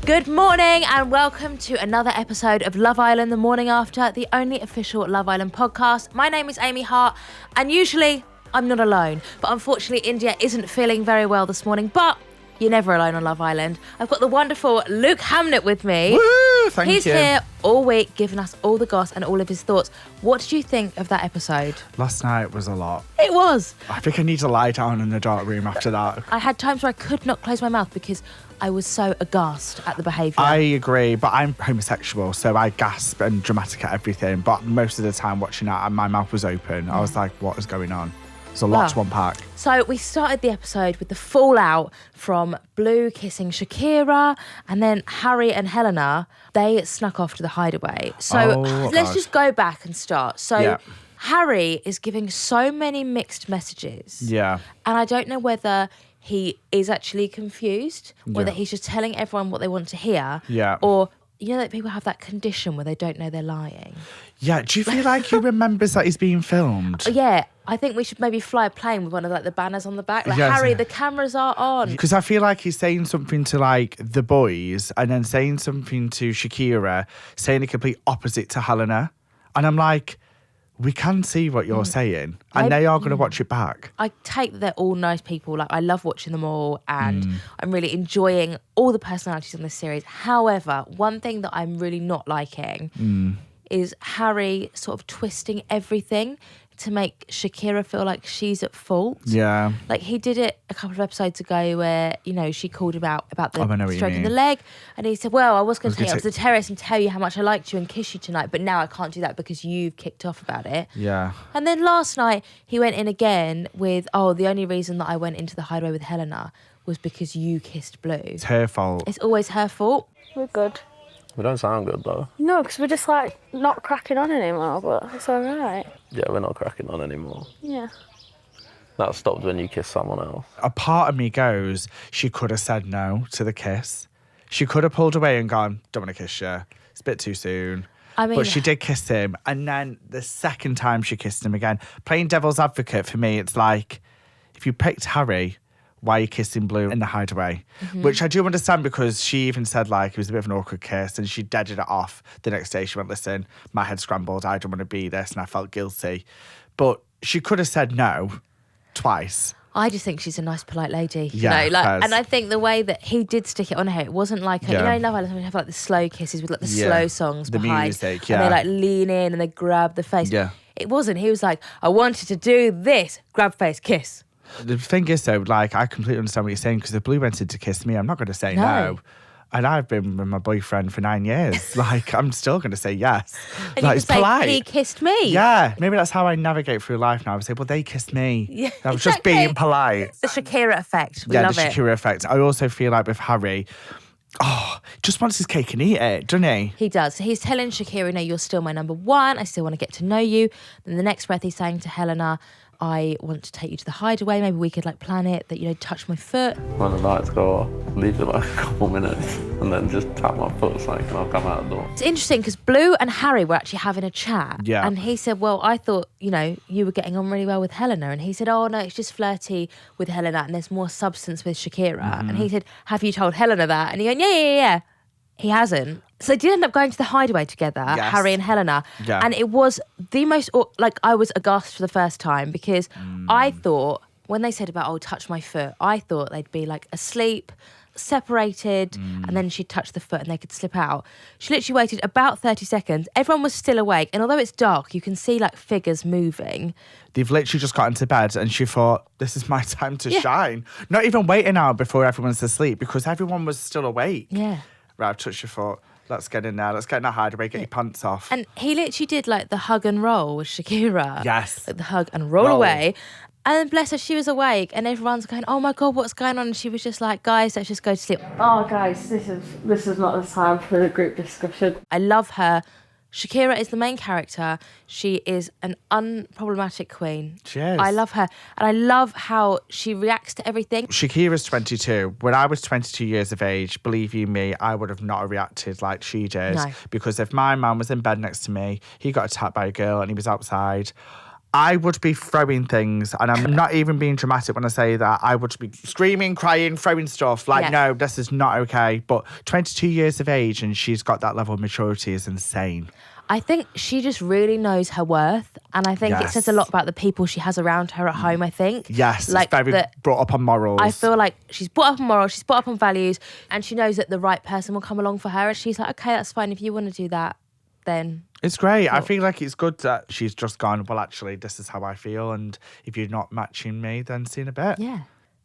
Good morning and welcome to another episode of Love Island the morning after, the only official Love Island podcast. My name is Amy Hart and usually I'm not alone, but unfortunately India isn't feeling very well this morning, but you're never alone on Love Island. I've got the wonderful Luke Hamnett with me. Woo, thank you. He's here all week giving us all the goss and all of his thoughts. What did you think of that episode? Last night was a lot. It was. I think I need to lie down in the dark room after that. I had times where I could not close my mouth because I was so aghast at the behaviour. I agree, but I'm homosexual, so I gasp and dramatic at everything. But most of the time watching that, my mouth was open. I was like, what is going on? There's a lot to unpack. So we started the episode with the fallout from Blue kissing Shakira, and then Harry and Helena, they snuck off to the hideaway. So let's just go back and start. So Harry is giving so many mixed messages. Yeah. And I don't know whether he is actually confused, whether he's just telling everyone what they want to hear. Yeah. Or, you know that people have that condition where they don't know they're lying. Yeah, do you feel like he remembers that he's being filmed? Yeah, I think we should maybe fly a plane with one of like the banners on the back. Like, Yes. Harry, the cameras are on. Because I feel like he's saying something to like the boys and then saying something to Shakira, saying the complete opposite to Helena. And I'm like, we can see what you're saying and they are going to watch it back. I take that they're all nice people. Like, I love watching them all and I'm really enjoying all the personalities on this series. However, one thing that I'm really not liking is Harry sort of twisting everything to make Shakira feel like she's at fault. Yeah. Like, he did it a couple of episodes ago where, you know, she called him out about the stroke in the mean. leg. And he said, well, I was going to take you up to the terrace and tell you how much I liked you and kiss you tonight, but now I can't do that because you've kicked off about it. Yeah. And then last night, he went in again with, the only reason that I went into the hideaway with Helena was because you kissed Blue. It's her fault. It's always her fault. We're good. We don't sound good though. No, because we're just like not cracking on anymore, but it's all right. Yeah, we're not cracking on anymore. Yeah. That stopped when you kissed someone else. A part of me goes, she could have said no to the kiss. She could have pulled away and gone, don't want to kiss you. It's a bit too soon. I mean, but she did kiss him. And then the second time she kissed him again, playing devil's advocate for me, it's like, if you picked Harry, why are you kissing Blue in the hideaway? Which I do understand because she even said like it was a bit of an awkward kiss and she deaded it off the next day. She went, listen, my head scrambled. I don't want to be this and I felt guilty. But she could have said no twice. I just think she's a nice, polite lady. Yeah, you know, like, and I think the way that he did stick it on her, it wasn't like, you know, Love Island, we have like the slow kisses with like the slow songs the behind. music, And they like lean in and they grab the face. Yeah. It wasn't. He was like, I wanted to do this. Grab face, kiss. The thing is, though, like, I completely understand what you're saying because if Blue wanted to kiss me, I'm not going to say no. And I've been with my boyfriend for 9 years. Like, I'm still going to say yes. And like, you it's can say, polite. he kissed me. Yeah, maybe that's how I navigate through life now. I would say, well, they kissed me. Yeah, I was just being polite. The Shakira effect. We Yeah, love the it. Shakira effect. I also feel like with Harry, just wants his cake and eat it, doesn't he? He does. He's telling Shakira, no, you're still my number one. I still want to get to know you. Then the next breath he's saying to Helena, I want to take you to the hideaway. Maybe we could like plan it that, you know, touch my foot. When the lights go off, leave it like a couple minutes and then just tap my foot so and I'll come out the door. It's interesting because Blue and Harry were actually having a chat. Yeah. And he said, well, I thought, you know, you were getting on really well with Helena. And he said, oh, no, it's just flirty with Helena and there's more substance with Shakira. And he said, have you told Helena that? And he went, yeah. He hasn't. So they did end up going to the hideaway together, Harry and Helena. Yeah. And it was the most, like, I was aghast for the first time because I thought, when they said about, touch my foot, I thought they'd be like asleep, separated, and then she'd touch the foot and they could slip out. She literally waited about 30 seconds. Everyone was still awake. And although it's dark, you can see like figures moving. They've literally just got into bed and she thought, this is my time to shine. Not even waiting out before everyone's asleep because everyone was still awake. Yeah. Right, I've touched your foot. Let's get in there. Let's get in the hideaway. Get your pants off. And he literally did like the hug and roll with Shakira. Yes. Like the hug and roll away. And then bless her, she was awake and everyone's going, oh my God, what's going on? And she was just like, guys, let's just go to sleep. Oh, guys, this is not the time for the group discussion. I love her. Shakira is the main character. She is an unproblematic queen. She is. I love her. And I love how she reacts to everything. Shakira's 22. When I was 22 years of age, believe you me, I would have not reacted like she did. No. Because if my man was in bed next to me, he got attacked by a girl and he was outside, I would be throwing things, and I'm not even being dramatic when I say that. I would be screaming, crying, throwing stuff. Like, no, this is not okay. But 22 years of age and she's got that level of maturity is insane. I think she just really knows her worth. And I think it says a lot about the people she has around her at home, I think. Yes, like it's very brought up on morals. I feel like she's brought up on morals, she's brought up on values, and she knows that the right person will come along for her. And she's like, okay, that's fine. If you want to do that, then... It's great. I feel like it's good that she's just gone, well, actually, this is how I feel. And if you're not matching me, then see in a bit. Yeah.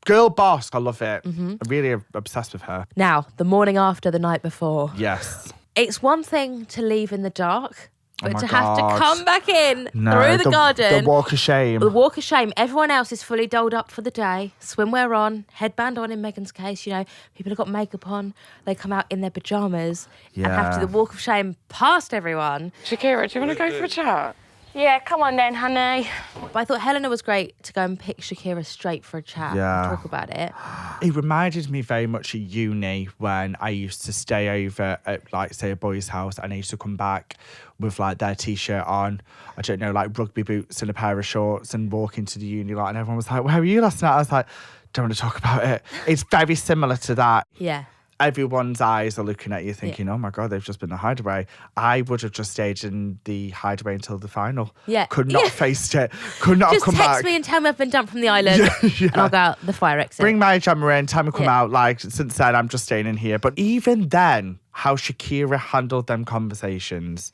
Girl boss. I love it. I'm really obsessed with her. Now, the morning after, the night before. Yes. It's one thing to leave in the dark, but to God. have to come back in through the garden. The walk of shame. The walk of shame. Everyone else is fully dolled up for the day. Swimwear on, headband on in Megan's case. You know, people have got makeup on. They come out in their pyjamas and have to do the walk of shame past everyone. Shakira, do you want to go for a chat? Yeah, come on then, honey. But I thought Helena was great to go and pick Shakira straight for a chat and talk about it. It reminded me very much of uni when I used to stay over at, like, say, a boy's house, and I used to come back with, like, their T-shirt on, I don't know, like rugby boots and a pair of shorts and walk into the uni, like, and everyone was like, where were you last night? I was like, don't want to talk about it. It's very similar to that. Yeah. Everyone's eyes are looking at you thinking, oh my God, they've just been the hideaway. I would have just stayed in the hideaway until the final. Yeah. Could not have faced it. Could not have come back. Just text me and tell me I've been dumped from the island and I'll go out the fire exit. Bring my jammer in, time to come out. Like, since then, I'm just staying in here. But even then, how Shakira handled them conversations.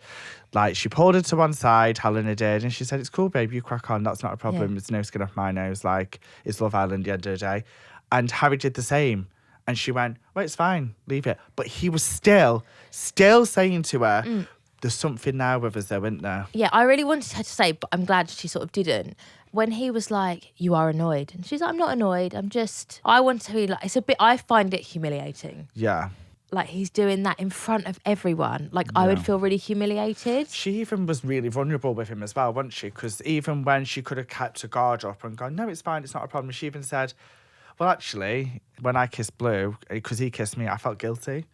Like, she pulled her to one side, Helena did, and she said, it's cool, babe, you crack on. That's not a problem. Yeah. It's no skin off my nose. Like, it's Love Island at the end of the day. And Harry did the same. And she went, well, it's fine, leave it. But he was still saying to her, there's something there with us though, isn't there? Yeah, I really wanted her to say, but I'm glad she sort of didn't. When he was like, you are annoyed. And she's like, I'm not annoyed. I want to be like, I find it humiliating. Yeah. Like, he's doing that in front of everyone. Like, I would feel really humiliated. She even was really vulnerable with him as well, wasn't she? Because even when she could have kept her guard up and gone, no, it's fine, it's not a problem. She even said, well, actually, when I kissed Blue, because he kissed me, I felt guilty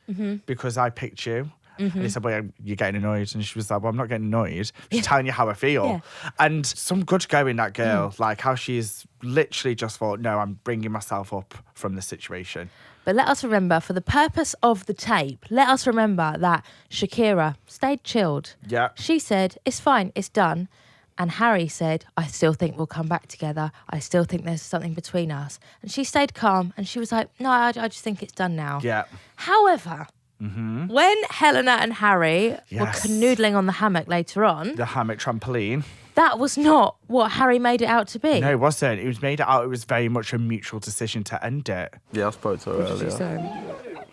because I picked you. And he said, well, you're getting annoyed. And she was like, well, I'm not getting annoyed. I'm just telling you how I feel. Yeah. And some good going, that girl. Like, how she's literally just thought, no, I'm bringing myself up from the situation. But let us remember, for the purpose of the tape, let us remember that Shakira stayed chilled. Yeah. She said, it's fine, it's done. And Harry said, I still think we'll come back together. I still think there's something between us. And she stayed calm and she was like, no, I just think it's done now. Yeah. However, when Helena and Harry were canoodling on the hammock later on, The hammock trampoline. that was not what Harry made it out to be. No, it wasn't. It was made out, it was very much a mutual decision to end it. Yeah, I spoke to her earlier.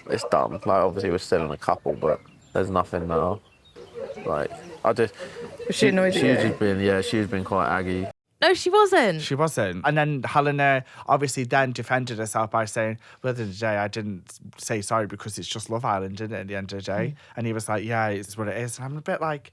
It's done. Like, obviously, we're still in a couple, but there's nothing now. Like, I just... Was she annoyed at you? She's been quite aggy. No, she wasn't. She wasn't. And then Helena obviously then defended herself by saying, well, at the end of the day, I didn't say sorry because it's just Love Island, isn't it, at the end of the day? And he was like, yeah, it's what it is. And I'm a bit like,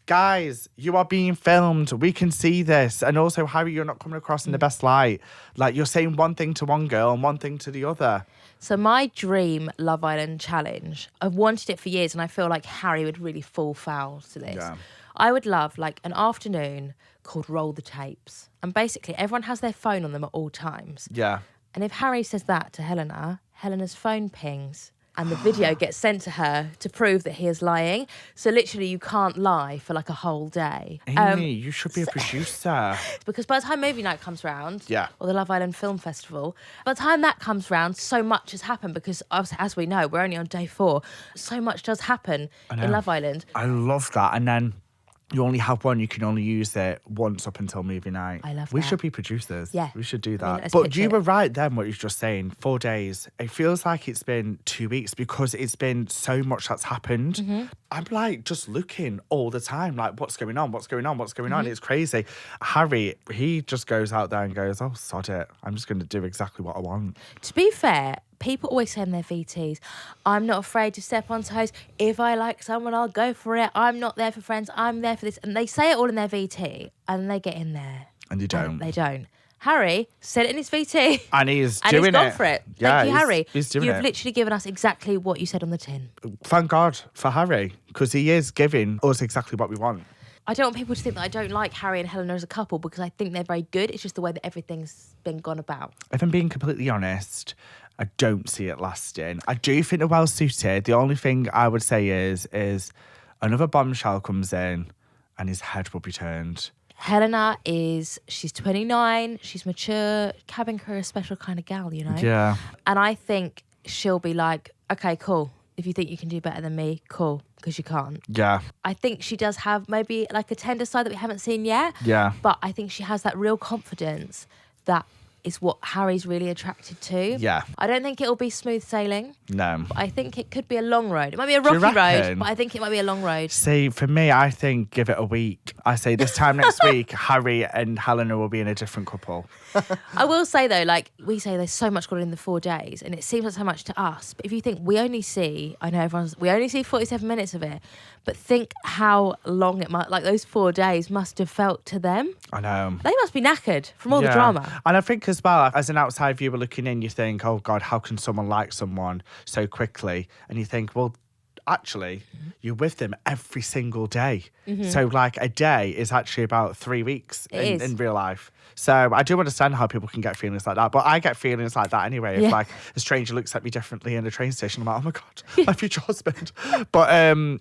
guys, you are being filmed. We can see this. And also, Harry, you're not coming across in the best light. Like, you're saying one thing to one girl and one thing to the other. So my dream Love Island challenge, I've wanted it for years and I feel like Harry would really fall foul to this. Yeah. I would love like an afternoon called Roll the Tapes. And basically everyone has their phone on them at all times. Yeah. And if Harry says that to Helena, Helena's phone pings and the video gets sent to her to prove that he is lying. So literally you can't lie for like a whole day. Amy, you should be a producer. Because by the time movie night comes round, Yeah. or the Love Island Film Festival, by the time that comes round, so much has happened because, as we know, we're only on day 4. So much does happen in Love Island. I love that. And then you only have one, you can only use it once up until movie night. I love We that. should be producers. Yeah. We should do I mean, that. let's But pitch you it. were right then, what you were just saying, 4 days. It feels like it's been 2 weeks because it's been so much that's happened. I'm like just looking all the time, like what's going on, what's going on, what's going on. It's crazy. Harry, he just goes out there and goes, oh, sod it. I'm just going to do exactly what I want. To be fair, people always say in their VTs, I'm not afraid to step on toes. If I like someone, I'll go for it. I'm not there for friends. I'm there for this. And they say it all in their VT and then they get in there. And you don't. And they don't. Harry said it in his VT. And he's and doing he's gone it. for it. Yeah, Thank you, Harry. He's doing You've it. literally given us exactly what you said on the tin. Thank God for Harry, because he is giving us exactly what we want. I don't want people to think that I don't like Harry and Helena as a couple because I think they're very good. It's just the way that everything's been gone about. If I'm being completely honest, I don't see it lasting. I do think they're well suited. The only thing I would say is another bombshell comes in and his head will be turned. Helena she's 29, she's mature, cabin crew, a special kind of gal, you know? Yeah. And I think she'll be like, okay, cool. If you think you can do better than me, cool, because you can't. Yeah. I think she does have maybe like a tender side that we haven't seen yet. Yeah. But I think she has that real confidence that is what Harry's really attracted to. Yeah. I don't think it'll be smooth sailing. No. But I think it could be a long road. It might be a rocky road, reckon? but I think it might be a long road. See, for me, I think give it a week. I say this time next week, Harry and Helena will be in a different couple. I will say though, like we say, there's so much got in the 4 days, and it seems like so much to us. But if you think we only see 47 minutes of it, but think how long it might, like those 4 days must have felt to them. I know. They must be knackered from all the drama. And I think as well, as an outside viewer looking in, you think, oh God, how can someone like someone so quickly? And you think, well, actually, you're with them every single day. Mm-hmm. So like a day is actually about 3 weeks in real life. So I do understand how people can get feelings like that. But I get feelings like that anyway. If like a stranger looks at me differently in a train station, I'm like, oh my God, my future husband. But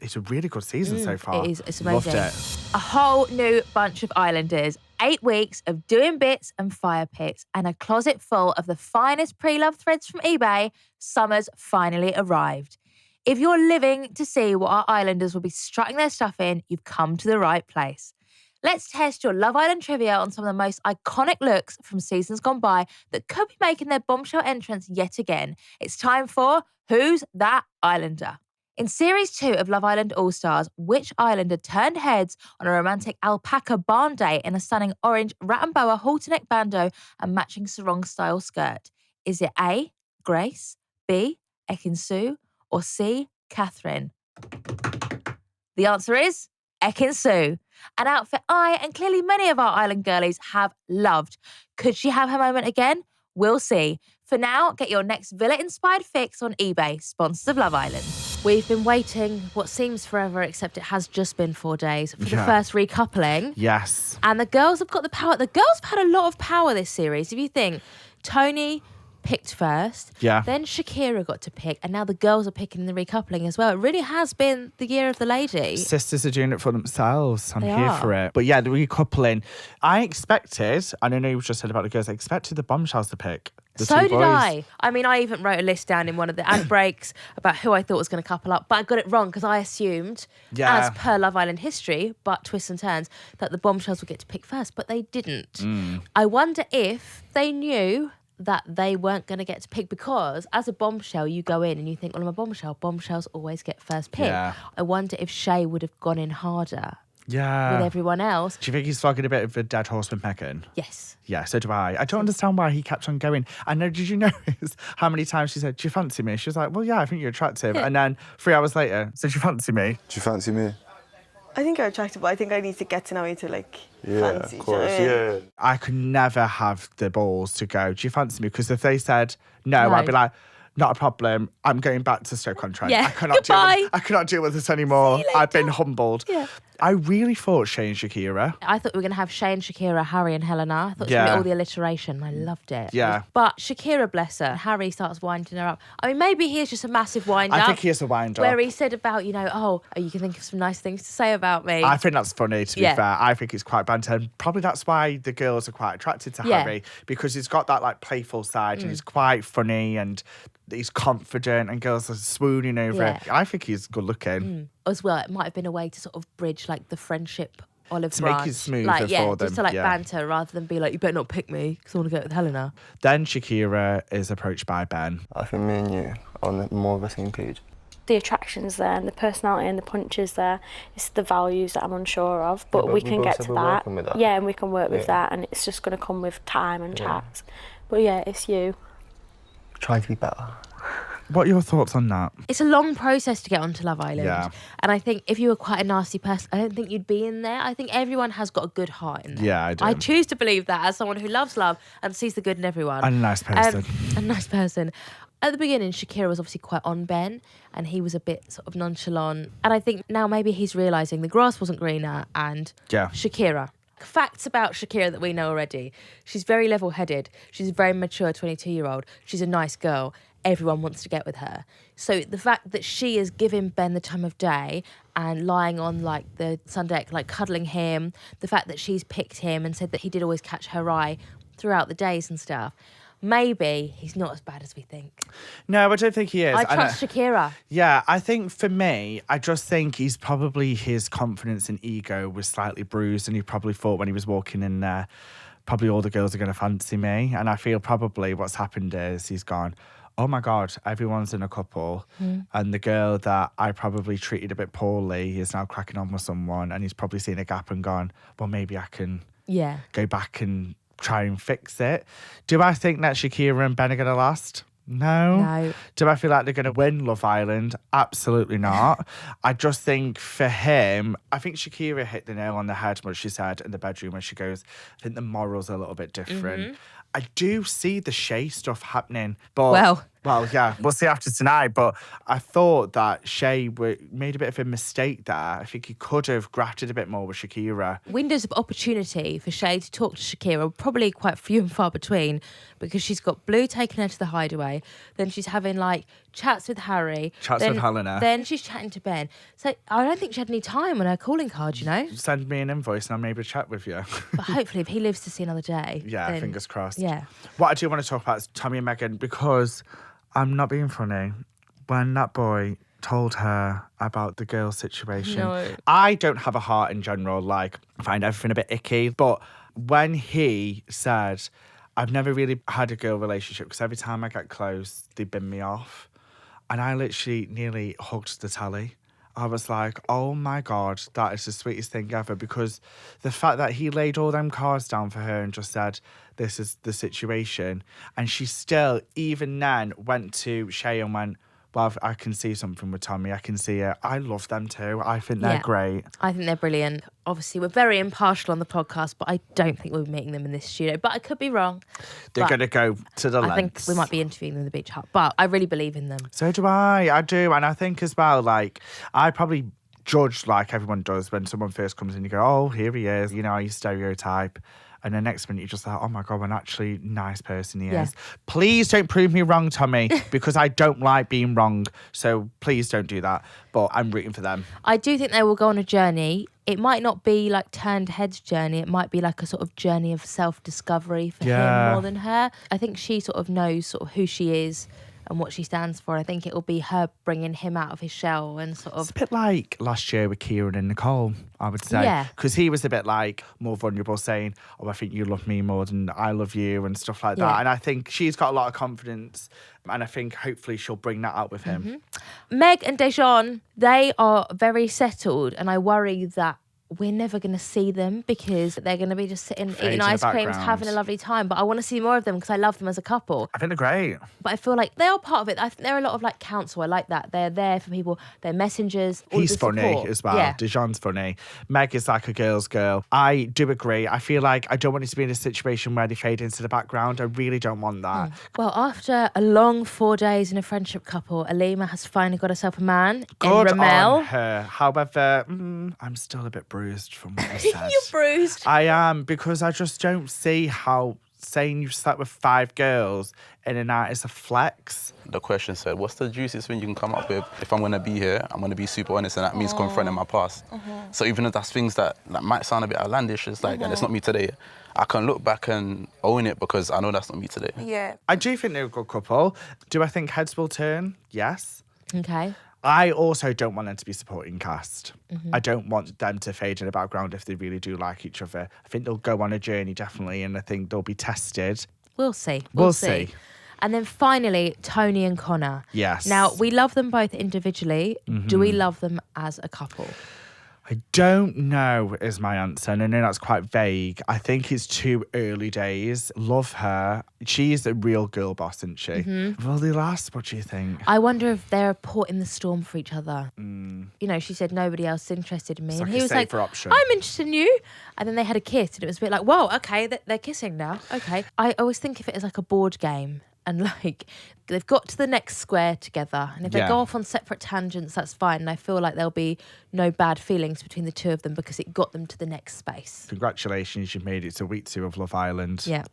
it's a really good season so far. It is. It's amazing. Loved it. A whole new bunch of islanders. 8 weeks of doing bits and fire pits and a closet full of the finest pre-love threads from eBay. Summer's finally arrived. If you're living to see what our islanders will be strutting their stuff in, you've come to the right place. Let's test your Love Island trivia on some of the most iconic looks from seasons gone by that could be making their bombshell entrance yet again. It's time for Who's That Islander? In Series 2 of Love Island All-Stars, which islander turned heads on a romantic alpaca barn date in a stunning orange rat and boa halter neck bandeau and matching sarong-style skirt? Is it A, Grace, B, Ekin-Su, or C, Catherine? The answer is Ekin-Su, an outfit I and clearly many of our island girlies have loved. Could she have her moment again? We'll see. For now, get your next villa-inspired fix on eBay, sponsors of Love Island. We've been waiting what seems forever, except it has just been 4 days, for the first recoupling. Yes. And the girls have got the power. The girls have had a lot of power this series. If you think, Tony picked first, then Shakira got to pick, and now the girls are picking the recoupling as well. It really has been the year of the lady. Sisters are doing it for themselves. I'm They here are. for it. But yeah, the recoupling. I expected, and I know you just said about the girls, I expected the bombshells to pick. So did I. I mean, I even wrote a list down in one of the ad breaks about who I thought was going to couple up, but I got it wrong because I assumed, as per Love Island history, but twists and turns, that the bombshells would get to pick first, but they didn't. I wonder if they knew that they weren't going to get to pick, because as a bombshell, you go in and you think, well, I'm a bombshell. Bombshells always get first pick. Yeah. I wonder if Shay would have gone in harder with Yeah. everyone else. Do you think he's flogging a bit of a dead horse with Megan? Yes. Yeah, so do I. I don't understand why he kept on going. And then did you notice how many times she said, do you fancy me? She was like, well, yeah, I think you're attractive. And then 3 hours later, so do you fancy me? Do you fancy me? I think I'm attractive, but I think I need to get to know you to fancy. Of course, do you know what I mean? yeah. I could never have the balls to go, do you fancy me? Because if they said no, I'd be like, not a problem. I'm going back to Stoke-on-Trent. Yeah. I cannot deal with this anymore. I've been humbled. Yeah. I really thought Shay and Shakira. I thought we were going to have Shay and Shakira, Harry and Helena. I thought it was going to be all the alliteration. I loved it. Yeah. But Shakira, bless her, Harry starts winding her up. I mean, maybe he is just a massive wind-up. I think he is a wind-up. Where he said about, you can think of some nice things to say about me. I think that's funny, to be fair. I think it's quite banter. And probably that's why the girls are quite attracted to Harry, because he's got that like playful side and he's quite funny and he's confident and girls are swooning over it. I think he's good looking. As well, it might have been a way to sort of bridge like the friendship olive To branch. make it smoother for them. Just to banter rather than be like, you better not pick me because I want to go with Helena. Then Shakira is approached by Ben. I think me and you are on more of the same page. The attraction's there and the personality and the punch is there. It's the values that I'm unsure of, but we can get to that. Yeah, and we can work with that, and it's just going to come with time and chats. But yeah, it's you. Try to be better. What are your thoughts on that? It's a long process to get onto Love Island. Yeah. And I think if you were quite a nasty person, I don't think you'd be in there. I think everyone has got a good heart in there. Yeah, I do. I choose to believe that as someone who loves love and sees the good in everyone. And a nice person. A nice person. At the beginning, Shakira was obviously quite on Ben, and he was a bit sort of nonchalant. And I think now maybe he's realising the grass wasn't greener, and Shakira. Facts about Shakira that we know already. She's very level-headed. She's a very mature 22-year-old. She's a nice girl. Everyone wants to get with her. So the fact that she is giving Ben the time of day and lying on like the sun deck, like cuddling him, the fact that she's picked him and said that he did always catch her eye throughout the days and stuff, maybe he's not as bad as we think. No, I don't think he is. I trust Shakira. Yeah, I think for me, I just think he's probably, his confidence and ego was slightly bruised, and he probably thought when he was walking in there, probably all the girls are going to fancy me. And I feel probably what's happened is he's gone, oh my God, everyone's in a couple. And the girl that I probably treated a bit poorly is now cracking on with someone, and he's probably seen a gap and gone, well, maybe I can go back and try and fix it. Do I think that Shakira and Ben are going to last? No. Do I feel like they're going to win Love Island? Absolutely not. I just think for him, I think Shakira hit the nail on the head what she said in the bedroom when she goes, I think the morals are a little bit different. I do see the Shay stuff happening, but well, yeah, we'll see after tonight. But I thought that Shay made a bit of a mistake there. I think he could have grafted a bit more with Shakira. Windows of opportunity for Shay to talk to Shakira are probably quite few and far between, because she's got Blue taking her to the hideaway, then she's having like chats with Harry, with Helena, then she's chatting to Ben. So I don't think she had any time on her calling card, you know. Send me an invoice and I'll maybe chat with you. But hopefully if he lives to see another day, then, fingers crossed. Yeah. What I do want to talk about is Tommy and Megan, because I'm not being funny. When that boy told her about the girl situation, I don't have a heart in general. Like, I find everything a bit icky. But when he said, I've never really had a girl relationship because every time I get close, they bin me off. And I literally nearly hugged the telly. I was like, oh my God, that is the sweetest thing ever. Because the fact that he laid all them cards down for her and just said, this is the situation. And she still, even then, went to Shay and went, well, I can see something with Tommy. I can see it. I love them too. I think they're great. I think they're brilliant. Obviously, we're very impartial on the podcast, but I don't think we'll be meeting them in this studio. But I could be wrong. They're going to go to the lengths. I think we might be interviewing them in the beach hut, but I really believe in them. So do I. I do. And I think as well, like, I probably judge like everyone does when someone first comes in. You go, oh, here he is. You know, you stereotype. And the next minute, you're just like, oh my God, what an actually nice person he is. Please don't prove me wrong, Tommy, because I don't like being wrong. So please don't do that. But I'm rooting for them. I do think they will go on a journey. It might not be like turned heads journey. It might be like a sort of journey of self-discovery for him more than her. I think she sort of knows sort of who she is and what she stands for. I think it'll be her bringing him out of his shell and sort of... It's a bit like last year with Kieran and Nicole, I would say. Yeah. Because he was a bit like more vulnerable, saying, oh, I think you love me more than I love you and stuff like that. And I think she's got a lot of confidence, and I think hopefully she'll bring that out with him. Meg and Dejan, they are very settled, and I worry that we're never going to see them because they're going to be just sitting, eating ice creams, having a lovely time. But I want to see more of them because I love them as a couple. I think they're great. But I feel like they are part of it. I think they're a lot of like counsel. I like that. They're there for people. They're messengers. He's funny as well. Yeah. Dejan's funny. Meg is like a girl's girl. I do agree. I feel like I don't want it to be in a situation where they fade into the background. I really don't want that. Well, after a long 4 days in a friendship couple, Alima has finally got herself a man in Ramel. On her. However, I'm still a bit bruised from what I said. You're bruised. I am, because I just don't see how saying you've slept with 5 girls in a night is a flex. The question said, what's the juiciest thing you can come up with? If I'm going to be here, I'm going to be super honest, and that means confronting my past. So even if that's things that might sound a bit outlandish, it's like, and it's not me today, I can look back and own it because I know that's not me today. Yeah. I do think they're a good couple. Do I think heads will turn? Yes. Okay. I also don't want them to be supporting cast. I don't want them to fade in the background if they really do like each other. I think they'll go on a journey, definitely, and I think they'll be tested. We'll see. We'll see. And then finally, Tony and Connor. Yes. Now, we love them both individually. Do we love them as a couple? I don't know is my answer. And I know that's quite vague. I think it's too early days. Love her. She's a real girl boss, isn't she? Mm-hmm. Will they last? What do you think? I wonder if they're a port in the storm for each other. You know, she said nobody else is interested in me. It's And like he a was like, safer option. I'm interested in you. And then they had a kiss and it was a bit like, whoa, okay, they're kissing now. Okay. I always think of it as like a board game. And like they've got to the next square together. And if they go off on separate tangents, that's fine. And I feel like there'll be no bad feelings between the two of them because it got them to the next space. Congratulations, you've made it to week 2 of Love Island. Yeah.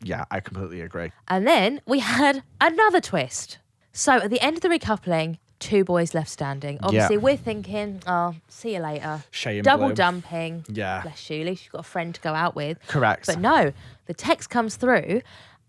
Yeah, I completely agree. And then we had another twist. So at the end of the recoupling, 2 boys left standing. Obviously, we're thinking, oh, see you later. Shay and Double Blue. dumping. Yeah. Bless you. At least you've got a friend to go out with. Correct. But no, the text comes through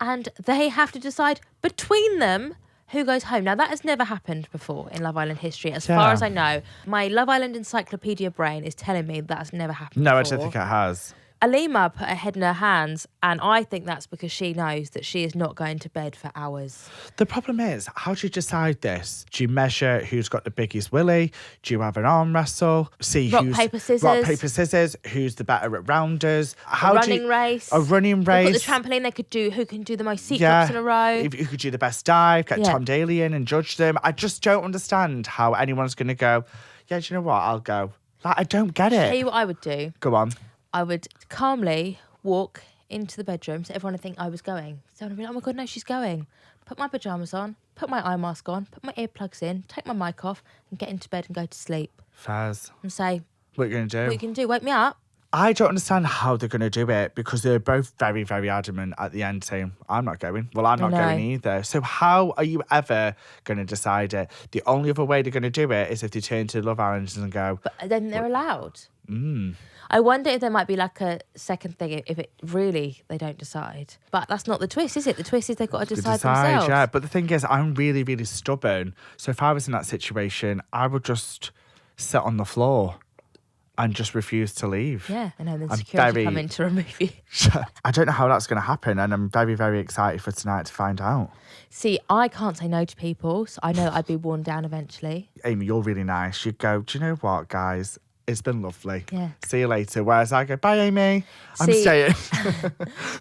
and they have to decide between them who goes home. Now, that has never happened before in Love Island history, as far as I know. My Love Island encyclopedia brain is telling me that's never happened No, before. I don't think it has. Alima put her head in her hands, and I think that's because she knows that she is not going to bed for hours. The problem is, how do you decide this? Do you measure who's got the biggest willy? Do you have an arm wrestle? See Rock, who's paper, scissors. Rock, paper, scissors. Who's the better at rounders? A running race. A running They've race. got the trampoline. They could do who can do the most seat flips in a row. If you could do the best dive, get Yeah. Tom Daly in and judge them. I just don't understand how anyone's going to go, yeah, do you know what? I'll go. Like, I don't get Tell it. you what I would do. Go on. I would calmly walk into the bedroom so everyone would think I was going. So I'd be like, oh my God, no, she's going. Put my pyjamas on, put my eye mask on, put my earplugs in, take my mic off and get into bed and go to sleep. Faz. And say, What are you going to do? what you can do, wake me up. I don't understand how they're going to do it because they're both very, very adamant at the end saying, I'm not going. Well, I'm not going either. So how are you ever going to decide it? The only other way they're going to do it is if they turn to Love Islanders and go... But then they're allowed. I wonder if there might be like a second thing if it really they don't decide. But that's not the twist, is it? The twist is they've got to decide themselves. Yeah, but the thing is, I'm really, really stubborn. So if I was in that situation, I would just sit on the floor and just refuse to leave. Yeah, and then security come in to remove you. I don't know how that's going to happen, and I'm very, very excited for tonight to find out. See, I can't say no to people, so I know I'd be worn down eventually. Amy, you're really nice. You'd go, do you know what, guys? It's been lovely. Yeah. See you later. Whereas I go, bye, Amy. I'm See- staying.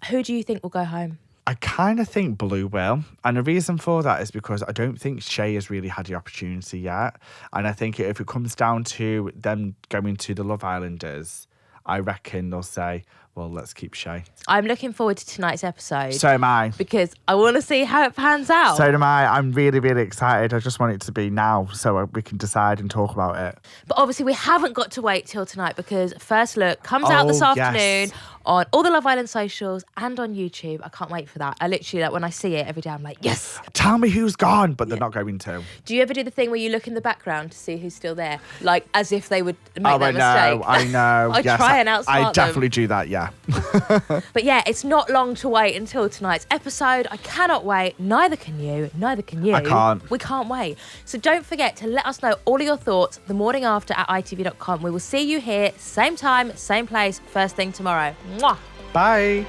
Who do you think will go home? I kind of think Blue will. And the reason for that is because I don't think Shay has really had the opportunity yet. And I think if it comes down to them going to the Love Islanders, I reckon they'll say, well, let's keep Shay. I'm looking forward to tonight's episode. So am I. Because I want to see how it pans out. So am I. I'm really, really excited. I just want it to be now so we can decide and talk about it. But obviously we haven't got to wait till tonight because First Look comes out this afternoon on all the Love Island socials and on YouTube. I can't wait for that. I literally, like, when I see it every day, I'm like, yes. Tell me who's gone, but they're not going to. Do you ever do the thing where you look in the background to see who's still there? Like, as if they would make that mistake. I know. I try and outsmart I them. definitely do that, yeah. But yeah, it's not long to wait until tonight's episode. I cannot wait. Neither can you. Neither can you. I can't. We can't wait. So don't forget to let us know all of your thoughts the morning after at itv.com. We will see you here, same time, same place, first thing tomorrow. Mwah. Bye.